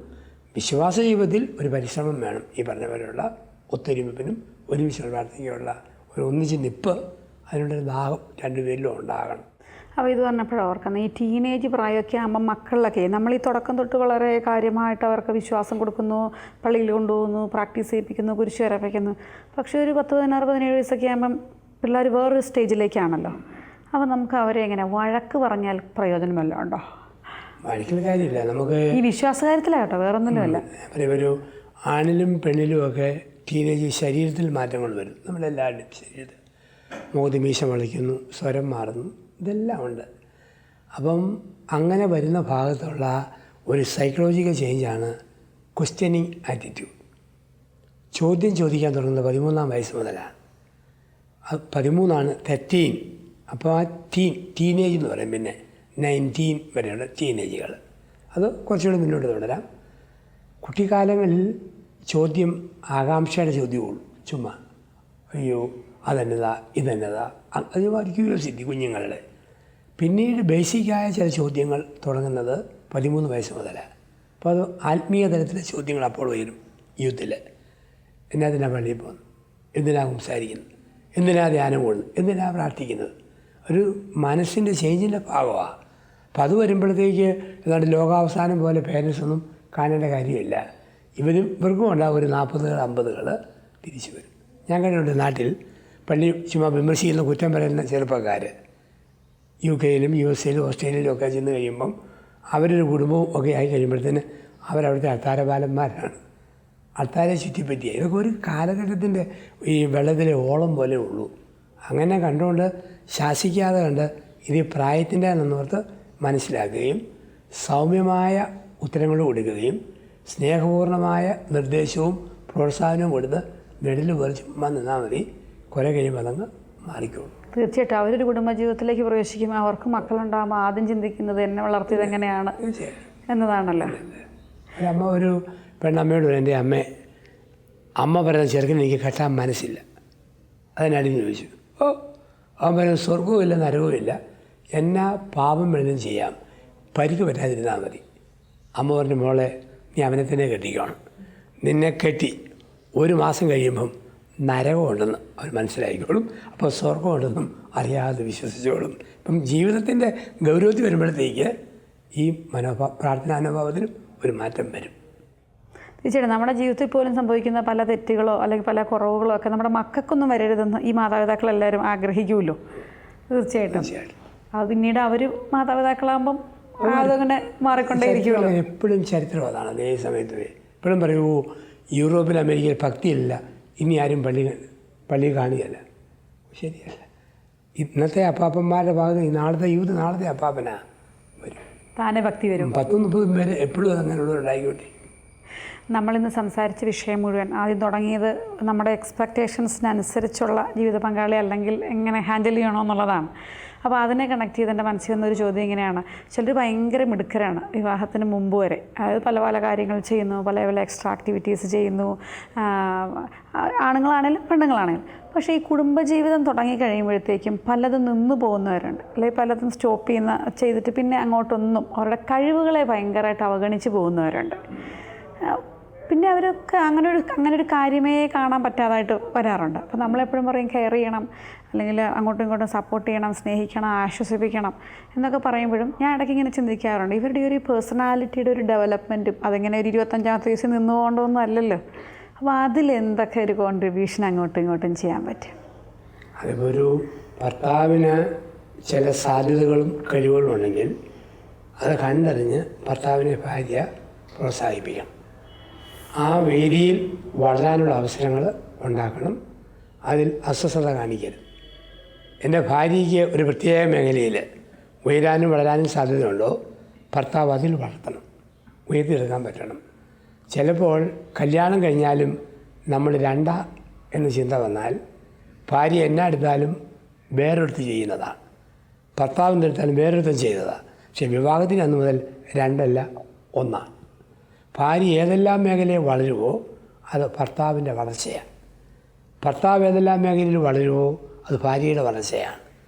വിശ്വാസ ജീവിതത്തിൽ ഒരു പരിശ്രമം വേണം. ഈ പറഞ്ഞ പോലെയുള്ള ഒത്തൊരുമിപ്പിനും ഒരുമിച്ചുള്ള പ്രാർത്ഥനയ്ക്കുള്ള ഒരു ഒന്നിച്ച് നിപ്പ്, അതിനുള്ളൊരു ദാഹം രണ്ടുപേരിലും ഉണ്ടാകണം. അപ്പോൾ ഇത് പറഞ്ഞപ്പോഴാണ് ഓർക്കുന്നത്, ഈ ടീനേജ് പ്രായമൊക്കെ ആകുമ്പം മക്കളിലൊക്കെ നമ്മൾ ഈ തുടക്കം തൊട്ട് വളരെ കാര്യമായിട്ട് അവർക്ക് വിശ്വാസം കൊടുക്കുന്നു, പള്ളിയിൽ കൊണ്ടുപോകുന്നു, പ്രാക്ടീസ് ചെയ്യിപ്പിക്കുന്നു, കുരിശ് വരപ്പിക്കുന്നു. പക്ഷേ ഒരു 10, 16, 17 വയസ്സൊക്കെ ആകുമ്പം പിള്ളേർ വേറൊരു സ്റ്റേജിലേക്കാണല്ലോ. അപ്പോൾ നമുക്ക് അവരെ എങ്ങനെ വഴക്ക് പറഞ്ഞാൽ പ്രയോജനം വല്ലതും ഉണ്ടോ? വഴക്കിൽ കാര്യമില്ല. നമുക്ക് ഈ വിശ്വാസകാര്യത്തിലാകട്ടോ, വേറൊന്നുമില്ല. ഒരു ആണിലും പെണ്ണിലുമൊക്കെ ടീനേജ് ശരീരത്തിൽ മാറ്റങ്ങൾ വരും. നമ്മളെല്ലാവരുടെയും ശരീരത്തിൽ മുഖത്ത് മീശ മുളയ്ക്കുന്നു, സ്വരം മാറുന്നു, ഇതെല്ലാം ഉണ്ട്. അപ്പം അങ്ങനെ വരുന്ന ഭാഗത്തുള്ള ഒരു സൈക്കോളജിക്കൽ ചേഞ്ചാണ് ക്വസ്റ്റ്യനിങ് ആറ്റിറ്റ്യൂഡ്. ചോദ്യം ചോദിക്കാൻ തുടങ്ങുന്നത് 13-ാം വയസ്സ് മുതലാണ്. അത് 13 13. അപ്പോൾ ആ ടീനേജ് എന്ന് പറയും. പിന്നെ 19 വരെയുള്ള ടീനേജുകൾ, അത് കുറച്ചുകൂടി മുന്നോട്ട് തുടരാം. കുട്ടിക്കാലങ്ങളിൽ ചോദ്യം ആകാംക്ഷയുടെ ചോദ്യമുള്ളൂ. ചുമ്മാ അയ്യോ അതെന്നതാ ഇതെന്നതാ, അതുമാതിരി ക്യൂരിയോസിറ്റി കുഞ്ഞുങ്ങളുടെ. പിന്നീട് ബേസിക്കായ ചില ചോദ്യങ്ങൾ തുടങ്ങുന്നത് 13 വയസ്സ് മുതലാണ്. അപ്പോൾ അത് ആത്മീയ തലത്തിലെ ചോദ്യങ്ങൾ അപ്പോൾ വരും. യൂത്തിൽ എന്നാ പള്ളിയിൽ പോകുന്നു, എന്തിനാ സംസാരിക്കുന്നത്, എന്തിനാ ധ്യാനം കൂടുന്നത്, എന്തിനാ പ്രാർത്ഥിക്കുന്നത്, ഒരു മനസ്സിൻ്റെ ചേഞ്ചിൻ്റെ ഭാഗമാണ്. അപ്പോൾ അത് വരുമ്പോഴത്തേക്ക് ഏതാണ്ട് ലോകാവസാനം പോലെ പേരൻസൊന്നും കാണേണ്ട കാര്യമില്ല. ഇവർക്കും ഉണ്ടാകും ഒരു 40, 50 തിരിച്ചു വരും. ഞാൻ കണ്ടിട്ടുണ്ട് നാട്ടിൽ പള്ളി ചുമ്മാ വിമർശിക്കുന്ന കുറ്റം പറയുന്ന ചെറുപ്പക്കാർ UK-യിലും USA-യിലും ഓസ്ട്രേലിയയിലും ഒക്കെ ചെന്ന് കഴിയുമ്പം അവരൊരു കുടുംബവും ഒക്കെ ആയി കഴിയുമ്പോഴത്തേന് അവരവിടുത്തെ അൾത്താരപാലന്മാരാണ്. അൾത്താരെ ചുറ്റിപ്പറ്റിയ ഇതൊക്കെ ഒരു കാലഘട്ടത്തിൻ്റെ ഈ വെള്ളത്തിലെ ഓളം പോലെ ഉള്ളൂ. അങ്ങനെ കണ്ടുകൊണ്ട് ശാസിക്കാതെ കണ്ട് ഇത് പ്രായത്തിൻ്റെ എന്നോർത്ത് മനസ്സിലാക്കുകയും സൗമ്യമായ ഉത്തരങ്ങൾ കൊടുക്കുകയും സ്നേഹപൂർണ്ണമായ നിർദ്ദേശവും പ്രോത്സാഹനവും കൊടുത്ത് നെടിൽ പോലെ ചുമ്മാ നിന്നാൽ മതി. കുറെ കഴിയുമ്പോൾ അതങ്ങ് മാറിക്കോളും. തീർച്ചയായിട്ടും അവരൊരു കുടുംബജീവിതത്തിലേക്ക് പ്രവേശിക്കുമ്പോൾ അവർക്ക് മക്കളുണ്ടാകുമ്പോൾ ആദ്യം ചിന്തിക്കുന്നത് എന്നെ വളർത്തിയത് എങ്ങനെയാണ് എന്നതാണല്ലോ. ഒരമ്മ ഒരു പെണ്ണമ്മയോട് പറയും, എൻ്റെ അമ്മ പറയുന്ന ചെറുക്കന് എനിക്ക് കെട്ടാൻ മനസ്സില്ല, അതിനടിന്ന് ചോദിച്ചു. അവൻ പറയുന്നത് സ്വർഗവും ഇല്ല നരകവും ഇല്ല, എന്നാ പാപം വേണം ചെയ്യാം, പരിക്ക് പറ്റാതിരുന്നാൽ മതി. അമ്മ പറഞ്ഞു, മോളെ നീ അവനെ തന്നെ കെട്ടിക്കണം. നിന്നെ കെട്ടി 1 മാസം കഴിയുമ്പം നരകമുണ്ടെന്ന് അവർ മനസ്സിലാക്കിക്കോളും. അപ്പോൾ സ്വർഗമുണ്ടെന്നും അറിയാതെ വിശ്വസിച്ചോളും. ഇപ്പം ജീവിതത്തിൻ്റെ ഗൗരവത്തിൽ വരുമ്പോഴത്തേക്ക് ഈ പ്രാർത്ഥനാനുഭാവത്തിനും ഒരു മാറ്റം വരും. തീർച്ചയായിട്ടും നമ്മുടെ ജീവിതത്തിൽ പോലും സംഭവിക്കുന്ന പല തെറ്റുകളോ അല്ലെങ്കിൽ പല കുറവുകളോ ഒക്കെ നമ്മുടെ മക്കൾക്കൊന്നും വരരുതെന്ന് ഈ മാതാപിതാക്കളെല്ലാവരും ആഗ്രഹിക്കുമല്ലോ. തീർച്ചയായിട്ടും അത് പിന്നീട് അവർ മാതാപിതാക്കളാകുമ്പം അതങ്ങനെ മാറിക്കൊണ്ടേയിരിക്കുമല്ലോ. എപ്പോഴും ചരിത്രം അതാണ്. അതേ സമയത്ത് എപ്പോഴും പറയൂ, യൂറോപ്പിൽ അമേരിക്കയിൽ ഭക്തിയില്ല, ഇനി ആരും പള്ളി കാണുകയല്ല. ശരിയല്ല. ഇന്നത്തെ അപ്പാപ്പന്മാരുടെ ഭാഗത്ത് ഈ നാളത്തെ യൂത്ത് നാളത്തെ അപ്പാപ്പനാ വരും, താനെ ഭക്തി വരും. 10-30 പേര് എപ്പോഴും അങ്ങനെയുള്ളവരുണ്ടായിക്കോട്ടെ. നമ്മളിന്ന് സംസാരിച്ച വിഷയം മുഴുവൻ ആദ്യം തുടങ്ങിയത് നമ്മുടെ എക്സ്പെക്റ്റേഷൻസിനനുസരിച്ചുള്ള ജീവിത പങ്കാളി അല്ലെങ്കിൽ എങ്ങനെ ഹാൻഡിൽ ചെയ്യണമെന്നുള്ളതാണ്. അപ്പോൾ അതിനെ കണക്ട് ചെയ്ത് എൻ്റെ മനസ്സിൽ വന്നൊരു ചോദ്യം ഇങ്ങനെയാണ്. ചിലർ ഭയങ്കര മിടുക്കരാണ് വിവാഹത്തിന് മുമ്പ് വരെ, അതായത് പല പല കാര്യങ്ങൾ ചെയ്യുന്നു, പല പല എക്സ്ട്രാ ആക്ടിവിറ്റീസ് ചെയ്യുന്നു, ആണുങ്ങളാണെങ്കിലും പെണ്ണുങ്ങളാണെങ്കിലും. പക്ഷേ ഈ കുടുംബജീവിതം തുടങ്ങി കഴിയുമ്പോഴത്തേക്കും പലതും നിന്നു പോകുന്നവരുണ്ട്, അല്ലെങ്കിൽ പലതും സ്റ്റോപ്പ് ചെയ്തിട്ട് പിന്നെ അങ്ങോട്ടൊന്നും അവരുടെ കഴിവുകളെ ഭയങ്കരമായിട്ട് അവഗണിച്ച് പോകുന്നവരുണ്ട്. പിന്നെ അവരൊക്കെ അങ്ങനെ ഒരു കാര്യമേ കാണാൻ പറ്റാതായിട്ട് വരാറുണ്ട്. അപ്പോൾ നമ്മളെപ്പോഴും പറയും കെയർ ചെയ്യണം, അല്ലെങ്കിൽ അങ്ങോട്ടും ഇങ്ങോട്ടും സപ്പോർട്ട് ചെയ്യണം, സ്നേഹിക്കണം, ആശ്വസിപ്പിക്കണം എന്നൊക്കെ പറയുമ്പോഴും ഞാൻ ഇടയ്ക്ക് ഇങ്ങനെ ചിന്തിക്കാറുണ്ട്, ഇവരുടെ ഒരു പേഴ്സണാലിറ്റിയുടെ ഒരു ഡെവലപ്മെൻറ്റും അതിങ്ങനെ ഒരു 25-ാമത്തെ വയസ്സിൽ നിന്നുകൊണ്ടൊന്നും അല്ലല്ലോ. അപ്പോൾ അതിലെന്തൊക്കെ ഒരു കോൺട്രിബ്യൂഷൻ അങ്ങോട്ടും ഇങ്ങോട്ടും ചെയ്യാൻ പറ്റും? അതിപ്പോൾ ഒരു ഭർത്താവിന് ചില സാധ്യതകളും കഴിവുകളും ഉണ്ടെങ്കിൽ അത് കണ്ടറിഞ്ഞ് ഭർത്താവിനെ ഭാര്യ പ്രോത്സാഹിപ്പിക്കണം. ആ വേദിയിൽ വളരാനുള്ള അവസരങ്ങൾ ഉണ്ടാക്കണം. അതിൽ അസ്വസ്ഥത കാണിക്കരുത്. എൻ്റെ ഭാര്യയ്ക്ക് ഒരു പ്രത്യേക മേഖലയിൽ ഉയരാനും വളരാനും സാധ്യതയുണ്ടോ, ഭർത്താവ് അതിൽ വളർത്തണം, ഉയർത്തിയെടുക്കാൻ പറ്റണം. ചിലപ്പോൾ കല്യാണം കഴിഞ്ഞാലും നമ്മൾ രണ്ടാ എന്ന ചിന്ത വന്നാൽ ഭാര്യ എന്നെ എടുത്താലും വേറൊരുത്ത് ചെയ്യുന്നതാണ്, ഭർത്താവിൻ്റെ എടുത്താലും വേറൊരുത്തും ചെയ്തതാണ്. പക്ഷേ വിവാഹത്തിന് അന്ന് മുതൽ രണ്ടല്ല ഒന്നാണ്. ഭാര്യ ഏതെല്ലാം മേഖലയിൽ വളരുമോ അത് ഭർത്താവിൻ്റെ വളർച്ചയാണ്. ഭർത്താവ് ഏതെല്ലാം മേഖലയിൽ വളരുമോ അത് ഭാര്യയുടെ വളർച്ചയാണ്.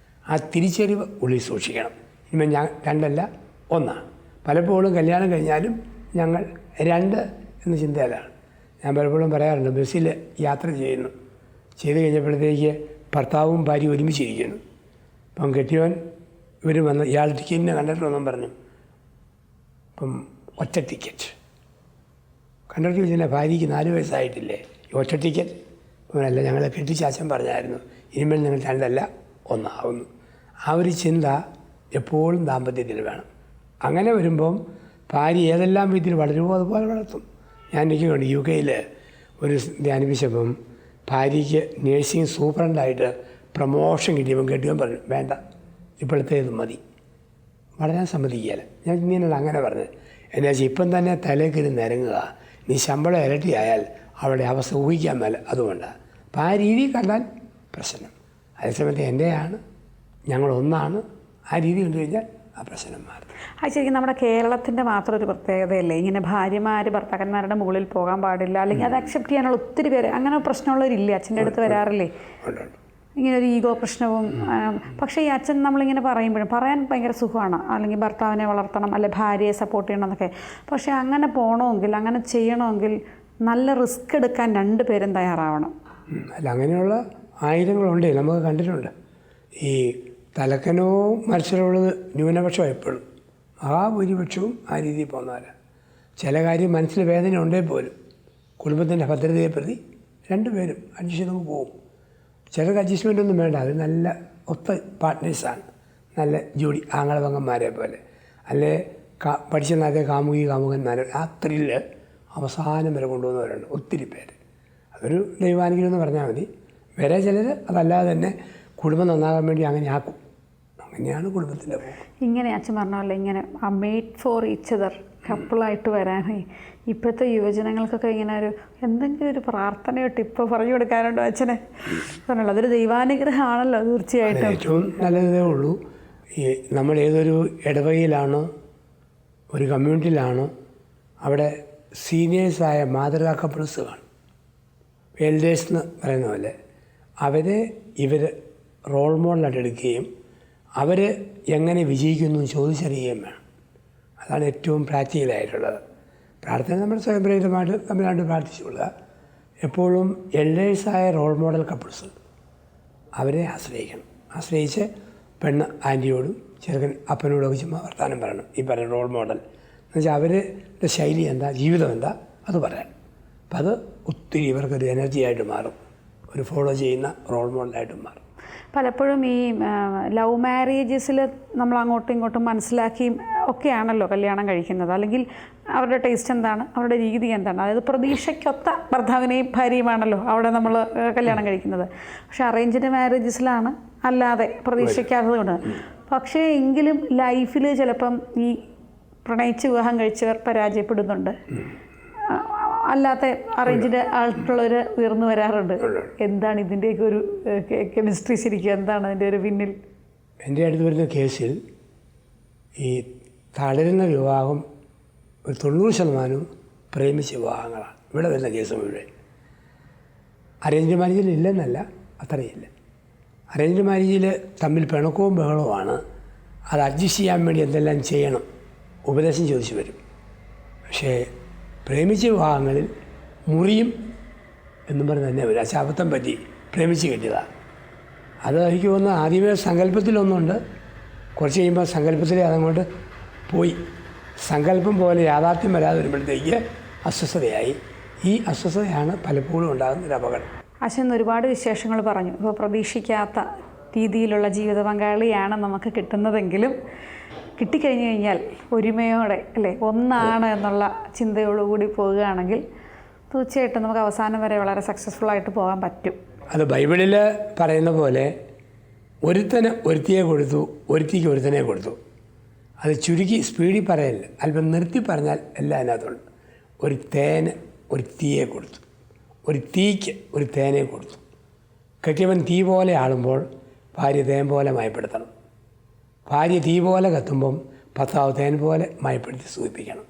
ആ തിരിച്ചറിവ് ഉള്ളിൽ സൂക്ഷിക്കണം. ഇനിമേൽ ഞാൻ രണ്ടല്ല ഒന്നാണ്. പലപ്പോഴും കല്യാണം കഴിഞ്ഞാലും ഞങ്ങൾ രണ്ട് എന്ന ചിന്തയിലാണ്. ഞാൻ പലപ്പോഴും പറയാറുണ്ട്, ബസ്സിൽ യാത്ര ചെയ്ത് കഴിഞ്ഞപ്പോഴത്തേക്ക് ഭർത്താവും ഭാര്യയും ഒരുമിച്ചിരിക്കുന്നു. അപ്പം കെട്ടിയവൻ ഇവർ വന്ന് ഇയാൾ ടിക്കറ്റിനെ കണ്ടിട്ടുണ്ടെന്നും പറഞ്ഞു. അപ്പം ഒറ്റ ടിക്കറ്റ് കണ്ടക്ടർ ചോദിച്ചാൽ ഭാര്യയ്ക്ക് 4 വയസ്സായിട്ടില്ലേ, ഒറ്റ ടിക്കറ്റ്? അവനല്ല, ഞങ്ങളെ കെട്ടിച്ചാച്ചൻ പറഞ്ഞായിരുന്നു ഇനിമേൽ നിങ്ങൾ രണ്ടല്ല ഒന്നാവുന്നു. ആ ഒരു ചിന്ത എപ്പോഴും ദാമ്പത്യത്തിൽ വേണം. അങ്ങനെ വരുമ്പം ഭാര്യ ഏതെല്ലാം രീതിയിൽ വളരുമോ അതുപോലെ വളർത്തും. ഞാൻ എനിക്കുണ്ട് UK ഒരു ധ്യാനിപ്പിച്ചപ്പം ഭാര്യയ്ക്ക് നേഴ്സിംഗ് സൂപ്രണ്ടായിട്ട് പ്രമോഷൻ കിട്ടിയപ്പം കെട്ടിയവൻ പറഞ്ഞു വേണ്ട, ഇപ്പോഴത്തേത് മതി, വളരാൻ സമ്മതിക്കുകയില്ല. ഞാൻ ഇങ്ങനെയല്ല അങ്ങനെ പറഞ്ഞത്. എന്നാ വെച്ചാൽ ഇപ്പം തന്നെ തലേക്കിന് നിരങ്ങുക, നീ ശമ്പളം ഇരട്ടിയായാൽ അവളുടെ അവസ്ഥ ഊഹിക്കാൻ മേല. അതുകൊണ്ടാണ്. അപ്പം ആ രീതി കണ്ടാൽ പ്രശ്നം. അതേസമയത്ത് എൻ്റെയാണ്, ഞങ്ങളൊന്നാണ്, ആ രീതി കണ്ടു കഴിഞ്ഞാൽ ആ പ്രശ്നം മാറും. അത് ശരിക്കും നമ്മുടെ കേരളത്തിൻ്റെ മാത്രം ഒരു പ്രത്യേകതയല്ലേ, ഇങ്ങനെ ഭാര്യമാർ ഭർത്താക്കന്മാരുടെ മുകളിൽ പോകാൻ പാടില്ല, അല്ലെങ്കിൽ അത് അക്സെപ്റ്റ് ചെയ്യാനുള്ള ഒത്തിരി പേര്, അങ്ങനെ പ്രശ്നമുള്ളവരില്ലേ? അച്ഛൻ്റെ അടുത്ത് വരാറില്ലേ ഇങ്ങനെ ഒരു ഈഗോ പ്രശ്നവും? പക്ഷേ ഈ അച്ഛൻ നമ്മളിങ്ങനെ പറയുമ്പോഴും പറയാൻ ഭയങ്കര സുഖമാണ്, അല്ലെങ്കിൽ ഭർത്താവിനെ വളർത്തണം, അല്ലെ ഭാര്യയെ സപ്പോർട്ട് ചെയ്യണം എന്നൊക്കെ. പക്ഷേ അങ്ങനെ പോകണമെങ്കിൽ, അങ്ങനെ ചെയ്യണമെങ്കിൽ നല്ല റിസ്ക് എടുക്കാൻ 2 പേരും തയ്യാറാവണം. അല്ല, അങ്ങനെയുള്ള ആയിരങ്ങളുണ്ട്, നമുക്ക് കണ്ടിട്ടുണ്ട്. ഈ തലക്കനവും മത്സരമുള്ളത് ന്യൂനപക്ഷം എപ്പോഴും, മഹാഭൂരിപക്ഷവും ആ രീതിയിൽ പോകുന്നവരാണ്. ചില കാര്യം മനസ്സിൽ വേദന ഉണ്ടെങ്കിൽ പോലും കുടുംബത്തിൻ്റെ ഭദ്രതയെ പ്രതി 2 പേരും അഡ്ജസ്റ്റ് ചെയ്ത് പോകും. ചിലർക്ക് അഡ്ജസ്റ്റ്മെൻ്റ് ഒന്നും വേണ്ട, അത് നല്ല ഒത്ത പാർട്ട്നേഴ്സാണ്, നല്ല ജോഡി ആങ്ങളപങ്കന്മാരെ പോലെ, അല്ലെ പഠിച്ച നാളെ കാമുകന്മാരെ. ആ ത്രില്ല് അവസാനം വരെ കൊണ്ടുപോകുന്നവരുണ്ട് ഒത്തിരി പേര്. അതൊരു ദൈവാനുഗ്രഹം എന്ന് പറഞ്ഞാൽ മതി. വേറെ ചിലർ അതല്ലാതെ തന്നെ കുടുംബം നന്നാകാൻ വേണ്ടി അങ്ങനെ ആക്കും. അങ്ങനെയാണ് കുടുംബത്തിൻ്റെ പോകും. ഇങ്ങനെ അച്ഛൻ പറഞ്ഞല്ലോ, ഇങ്ങനെ ആ മെയ്ഡ് ഫോർ ഈച്ച് അതർ കപ്പിളായിട്ട് വരാനേ ഇപ്പോഴത്തെ യുവജനങ്ങൾക്കൊക്കെ ഇങ്ങനെ ഒരു എന്തെങ്കിലും ഒരു പ്രാർത്ഥനയോ ടിപ്പോ പറഞ്ഞു കൊടുക്കാനുണ്ടോ അച്ഛനെ? പറഞ്ഞല്ലോ, അതൊരു ദൈവാനുഗ്രഹമാണല്ലോ തീർച്ചയായിട്ടും. ഏറ്റവും നല്ലതേ ഉള്ളൂ. ഈ നമ്മൾ ഏതൊരു ഇടവകയിലാണോ ഒരു കമ്മ്യൂണിറ്റിയിലാണോ അവിടെ സീനിയേഴ്സായ മാതൃകാ കപ്പിൾസ് കാണും, എൽഡേഴ്സ് എന്ന് പറയുന്ന പോലെ. അവരെ ഇവർ റോൾ മോഡലായിട്ട് എടുക്കുകയും അവർ എങ്ങനെ വിജയിക്കുന്നു എന്ന് ചോദിച്ചറിയുകയും വേണം. അതാണ് ഏറ്റവും പ്രാക്ടിക്കലായിട്ടുള്ളത്. പ്രാർത്ഥന നമ്മൾ സ്വയംപ്രേരിതമായിട്ട് തമ്മിലാണ്ട് പ്രാർത്ഥിച്ചുകൊള്ളുക. എപ്പോഴും എൽഡേഴ്സായ റോൾ മോഡൽ കപ്പിൾസ് അവരെ ആശ്രയിച്ച് പെണ്ണ് ആൻറ്റിയോടും ചെറുക്കൻ അപ്പനോടൊക്കെ ചുമ്മാ വർത്താനം പറയണം. ഈ പറയുന്ന റോൾ മോഡൽ എന്നുവെച്ചാൽ അവരുടെ ശൈലി എന്താ, ജീവിതം എന്താ, അത് പറയാൻ. അപ്പം അത് ഒത്തിരി ഇവർക്കൊരു എനർജിയായിട്ട് മാറും, ഒരു ഫോളോ ചെയ്യുന്ന റോൾ മോഡലായിട്ട് മാറും. പലപ്പോഴും ഈ ലവ് മാരേജസിൽ നമ്മൾ അങ്ങോട്ടും ഇങ്ങോട്ടും മനസ്സിലാക്കിയും ഒക്കെയാണല്ലോ കല്യാണം കഴിക്കുന്നത്, അല്ലെങ്കിൽ അവരുടെ ടേസ്റ്റ് എന്താണ്, അവരുടെ രീതി എന്താണ്, അതായത് പ്രതീക്ഷയ്ക്കൊത്ത ഭർത്താവിനെയും ഭാര്യയുമാണല്ലോ അവിടെ നമ്മൾ കല്യാണം കഴിക്കുന്നത്. പക്ഷേ അറേഞ്ച്ഡ് മാരേജസിലാണ് അല്ലാതെ പ്രതീക്ഷിക്കാത്തത് കൊണ്ട്. പക്ഷേ എങ്കിലും ലൈഫിൽ ചിലപ്പം ഈ പ്രണയിച്ച് വിവാഹം കഴിച്ചവർ പരാജയപ്പെടുന്നുണ്ട്. അല്ലാത്ത അറേഞ്ച്ഡ് ആയിട്ടുള്ളവർ ഉയർന്നു വരാറുണ്ട്. എന്താണ് ഇതിൻ്റെയൊക്കെ ഒരു കെമിസ്ട്രി ശരിക്കും? എന്താണ് അതിൻ്റെ ഒരു പിന്നിൽ? എൻ്റെ അടുത്ത് വരുന്ന കേസിൽ ഈ തളരുന്ന വിവാഹം ഒരു 90% പ്രേമിച്ച വിവാഹങ്ങളാണ് ഇവിടെ വരുന്ന കേസ് മുഴുവൻ. അറേഞ്ച്ഡ് മാരേജിൽ ഇല്ലെന്നല്ല, അത്രയില്ല. അറേഞ്ച്ഡ് മാരേജിൽ തമ്മിൽ പിണക്കവും ബഹളവുമാണ്. അത് അഡ്ജസ്റ്റ് ചെയ്യാൻ വേണ്ടി എന്തെല്ലാം ചെയ്യണം ഉപദേശം ചോദിച്ചു വരും. പക്ഷേ പ്രേമിച്ച വിവാഹങ്ങളിൽ മുറിയും എന്നും പറഞ്ഞ് തന്നെ വരും. ശാപത്തം പറ്റി പ്രേമിച്ച് കെട്ടിയതാണ്. അത് എനിക്ക് തോന്നുന്നു ആദ്യമേ സങ്കല്പത്തിലൊന്നുണ്ട്, കുറച്ച് കഴിയുമ്പോൾ സങ്കല്പത്തിലേ അതങ്ങോട്ട് പോയി. സങ്കല്പം പോലെ യാഥാർത്ഥ്യം വരാതെ വരുമ്പോഴത്തേക്ക് അസ്വസ്ഥതയായി. ഈ അസ്വസ്ഥതയാണ് പലപ്പോഴും ഉണ്ടാകുന്നൊരു അപകടം. അച്ഛൻ ഒരുപാട് വിശേഷങ്ങൾ പറഞ്ഞു. ഇപ്പോൾ പ്രതീക്ഷിക്കാത്ത രീതിയിലുള്ള ജീവിത പങ്കാളിയാണ് നമുക്ക് കിട്ടുന്നതെങ്കിലും കിട്ടിക്കഴിഞ്ഞു കഴിഞ്ഞാൽ ഒരുമയോടെ അല്ലേ ഒന്നാണ് എന്നുള്ള ചിന്തയോടുകൂടി പോവുകയാണെങ്കിൽ തീർച്ചയായിട്ടും നമുക്ക് അവസാനം വരെ വളരെ സക്സസ്ഫുള്ളായിട്ട് പോകാൻ പറ്റും. അത് ബൈബിളിൽ പറയുന്ന പോലെ ഒരുത്തന് ഒരുത്തിയെ കൊടുത്തു, ഒരുത്തിക്ക് ഒരുത്തനെ കൊടുത്തു. അത് ചുരുക്കി സ്പീഡിൽ പറയല്ല, അല്പം നിർത്തി പറഞ്ഞാൽ എല്ലാം അതിനകത്തുണ്ട്. ഒരു തേന് ഒരു തീയെ കൊടുത്തു, ഒരു തീക്ക് ഒരു തേനെ കൊടുത്തു. കെട്ടിയവൻ തീ പോലെ ആളുമ്പോൾ ഭാര്യ തേൻ പോലെ മയപ്പെടുത്തണം. ഭാര്യ തീ പോലെ കത്തുമ്പം ഭർത്താവ് തേൻ പോലെ മയപ്പെടുത്തി സൂചിപ്പിക്കണം.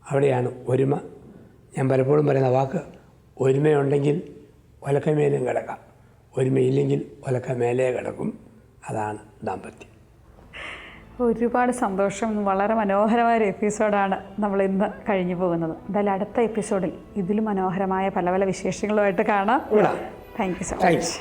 അവിടെയാണ് ഒരുമ. ഞാൻ പലപ്പോഴും പറയുന്ന വാക്ക്, ഒരുമയുണ്ടെങ്കിൽ ഒലക്കമേലും കിടക്കാം, ഒരുമയില്ലെങ്കിൽ ഒലക്ക മേലേ കിടക്കും. അതാണ് ദാമ്പത്യം. ഒരുപാട് സന്തോഷം. വളരെ മനോഹരമായ ഒരു എപ്പിസോഡാണ് നമ്മൾ ഇന്ന് കഴിഞ്ഞു പോകുന്നത്. എന്തായാലും അടുത്ത എപ്പിസോഡിൽ ഇതിലും മനോഹരമായ പല പല വിശേഷങ്ങളുമായിട്ട് കാണാം. Thank you so much.